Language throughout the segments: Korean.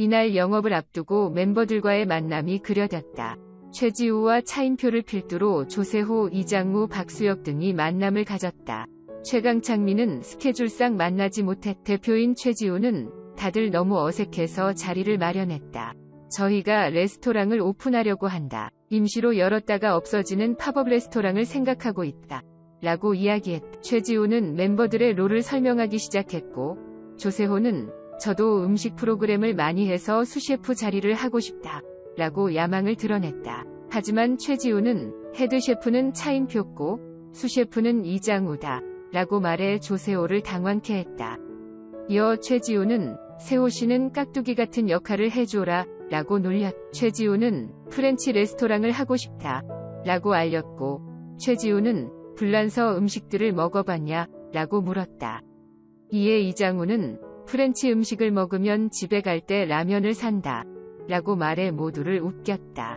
이날 영업을 앞두고 멤버들과의 만남이 그려졌다. 최지우와 차인표를 필두로 조세호, 이장우, 박수혁 등이 만남을 가졌다. 최강창민은 스케줄상 만나지 못했. 대표인 최지우는 다들 너무 어색해서 자리를 마련했다. 저희가 레스토랑을 오픈하려고 한다. 임시로 열었다가 없어지는 팝업 레스토랑을 생각하고 있다. 라고 이야기했다. 최지우는 멤버들의 롤을 설명하기 시작했고, 조세호는 저도 음식 프로그램을 많이 해서 수셰프 자리를 하고 싶다. 라고 야망을 드러냈다. 하지만 최지우는 헤드셰프는 차인표고 수셰프는 이장우다. 라고 말해 조세호를 당황케 했다. 이어 최지우는 세호씨는 깍두기 같은 역할을 해줘라. 라고 놀렸다. 최지우는 프렌치 레스토랑을 하고 싶다. 라고 알렸고, 최지우는 불란서 음식들을 먹어봤냐? 라고 물었다. 이에 이장우는 프렌치 음식을 먹으면 집에 갈 때 라면을 산다. 라고 말해 모두를 웃겼다.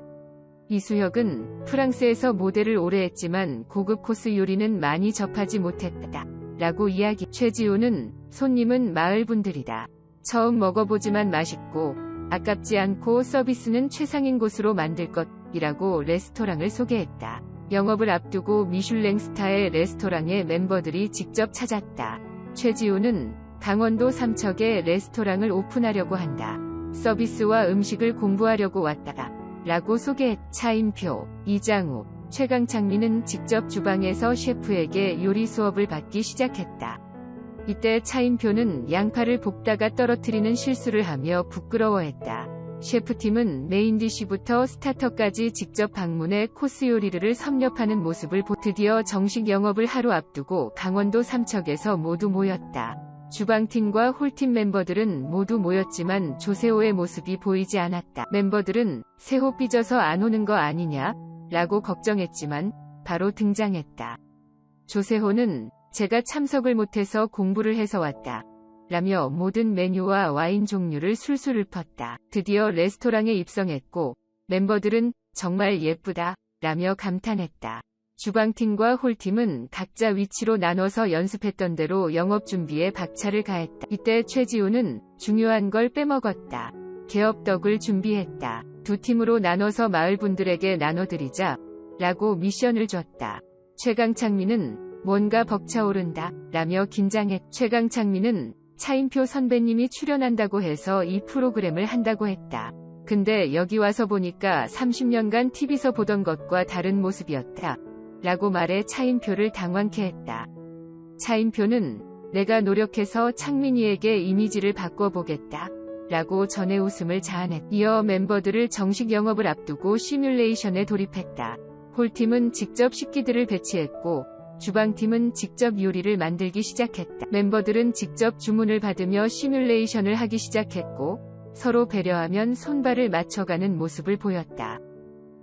이수혁은 프랑스에서 모델을 오래 했지만 고급 코스 요리는 많이 접하지 못했다. 라고 이야기. 최지우는 손님은 마을 분들이다. 처음 먹어보지만 맛있고 아깝지 않고 서비스는 최상인 곳으로 만들 것이라고 레스토랑을 소개했다. 영업을 앞두고 미슐랭 스타의 레스토랑에 멤버들이 직접 찾았다. 최지우는 강원도 삼척에 레스토랑을 오픈하려고 한다. 서비스와 음식을 공부하려고 왔다. 라고 소개했. 차인표, 이장우, 최강창민은 직접 주방에서 셰프에게 요리 수업을 받기 시작했다. 이때 차인표는 양파를 볶다가 떨어뜨리는 실수를 하며 부끄러워했다. 셰프팀은 메인디시부터 스타터까지 직접 방문해 코스 요리를 섭렵하는 모습을 드디어 정식 영업을 하루 앞두고 강원도 삼척에서 모두 모였다. 주방팀과 홀팀 멤버들은 모두 모였지만 조세호의 모습이 보이지 않았다. 멤버들은 세호 삐져서 안 오는 거 아니냐? 라고 걱정했지만 바로 등장했다. 조세호는 제가 참석을 못해서 공부를 해서 왔다. 라며 모든 메뉴와 와인 종류를 술술 읊었다. 드디어 레스토랑에 입성했고 멤버들은 정말 예쁘다. 라며 감탄했다. 주방팀과 홀팀은 각자 위치로 나눠서 연습했던 대로 영업 준비에 박차를 가했다. 이때 최지우는 중요한 걸 빼먹었다. 개업떡을 준비했다. 두 팀으로 나눠서 마을 분들에게 나눠드리자. 라고 미션을 줬다. 최강창민은 뭔가 벅차오른다. 라며 긴장했다. 최강창민은 차인표 선배님이 출연한다고 해서 이 프로그램을 한다고 했다. 근데 여기 와서 보니까 30년간 TV에서 보던 것과 다른 모습이었다. 라고 말해 차인표를 당황케 했다. 차인표는 내가 노력해서 창민이에게 이미지를 바꿔보겠다. 라고 전해 웃음을 자아냈다. 이어 멤버들을 정식 영업을 앞두고 시뮬레이션에 돌입했다. 홀팀은 직접 식기들을 배치했고 주방팀은 직접 요리를 만들기 시작했다. 멤버들은 직접 주문을 받으며 시뮬레이션을 하기 시작했고 서로 배려하면 손발을 맞춰가는 모습을 보였다.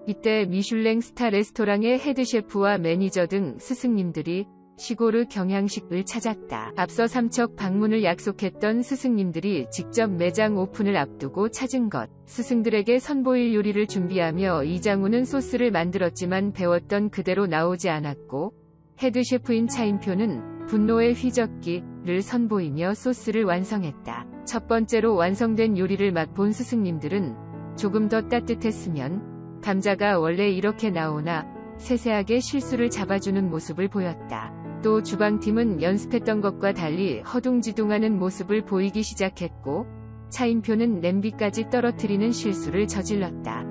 이때 미슐랭 스타 레스토랑의 헤드셰프와 매니저 등 스승님들이 시골의 경양식을 찾았다. 앞서 삼척 방문을 약속했던 스승님들이 직접 매장 오픈을 앞두고 찾은 것. 스승들에게 선보일 요리를 준비하며 이장우는 소스를 만들었지만 배웠던 그대로 나오지 않았고 헤드셰프인 차인표는 분노의 휘젓기를 선보이며 소스를 완성했다. 첫 번째로 완성된 요리를 맛본 스승님들은 조금 더 따뜻했으면 감자가 원래 이렇게 나오나 세세하게 실수를 잡아주는 모습을 보였다. 또 주방팀은 연습했던 것과 달리 허둥지둥하는 모습을 보이기 시작했고 차인표는 냄비까지 떨어뜨리는 실수를 저질렀다.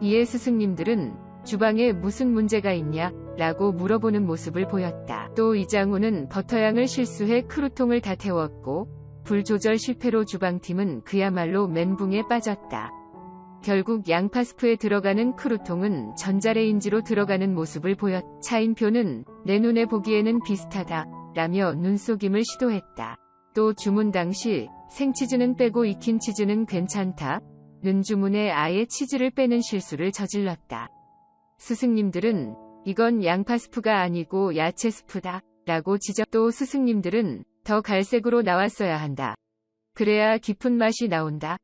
이에 스승님들은 주방에 무슨 문제가 있냐? 라고 물어보는 모습을 보였다. 또 이장우는 버터양을 실수해 크루통을 다 태웠고 불 조절 실패로 주방팀은 그야말로 멘붕에 빠졌다. 결국 양파 스프에 들어가는 크루통은 전자레인지로 들어가는 모습을 보였다. 차인표는 내 눈에 보기에는 비슷하다. 라며 눈속임을 시도했다. 또 주문 당시 생치즈는 빼고 익힌 치즈는 괜찮다. 는 주문에 아예 치즈를 빼는 실수를 저질렀다. 스승님들은 이건 양파 스프가 아니고 야채 스프다. 라고 지적. 또 스승님들은 더 갈색으로 나왔어야 한다. 그래야 깊은 맛이 나온다.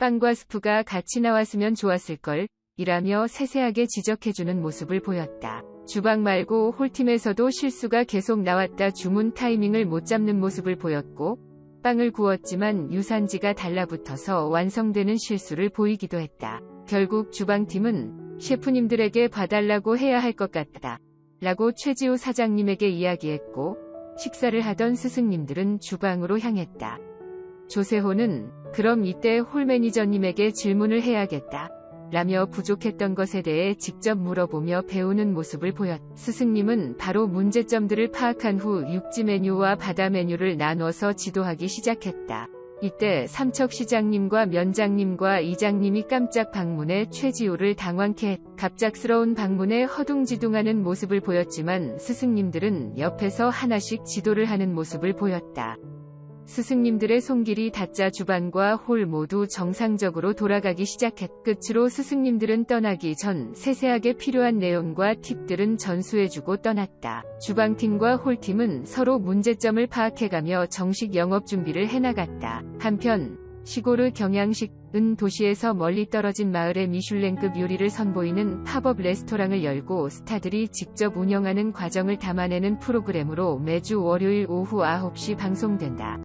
빵과 스프가 같이 나왔으면 좋았을걸. 이라며 세세하게 지적해주는 모습을 보였다. 주방 말고 홀팀에서도 실수가 계속 나왔다. 주문 타이밍을 못 잡는 모습을 보였고 빵을 구웠지만 유산지가 달라붙어서 완성되는 실수를 보이기도 했다. 결국 주방팀은 셰프님들에게 봐달라고 해야 할 것 같다. 라고 최지우 사장님에게 이야기했고, 식사를 하던 스승님들은 주방으로 향했다. 조세호는 그럼 이때 홀 매니저님에게 질문을 해야겠다. 라며 부족했던 것에 대해 직접 물어보며 배우는 모습을 보였다. 스승님은 바로 문제점들을 파악한 후 육지 메뉴와 바다 메뉴를 나눠서 지도하기 시작했다. 이때 삼척시장님과 면장님과 이장님이 깜짝 방문해 최지우를 당황케 했다. 갑작스러운 방문에 허둥지둥하는 모습을 보였지만 스승님들은 옆에서 하나씩 지도를 하는 모습을 보였다. 스승님들의 손길이 닿자 주방과 홀 모두 정상적으로 돌아가기 시작했다. 끝으로 스승님들은 떠나기 전 세세하게 필요한 내용과 팁들은 전수해주고 떠났다. 주방팀과 홀팀은 서로 문제점을 파악해가며 정식 영업 준비를 해나갔다. 한편 시골의 경양식은 도시에서 멀리 떨어진 마을에 미슐랭급 요리를 선보이는 팝업 레스토랑을 열고 스타들이 직접 운영하는 과정을 담아내는 프로그램으로 매주 월요일 오후 9시 방송된다.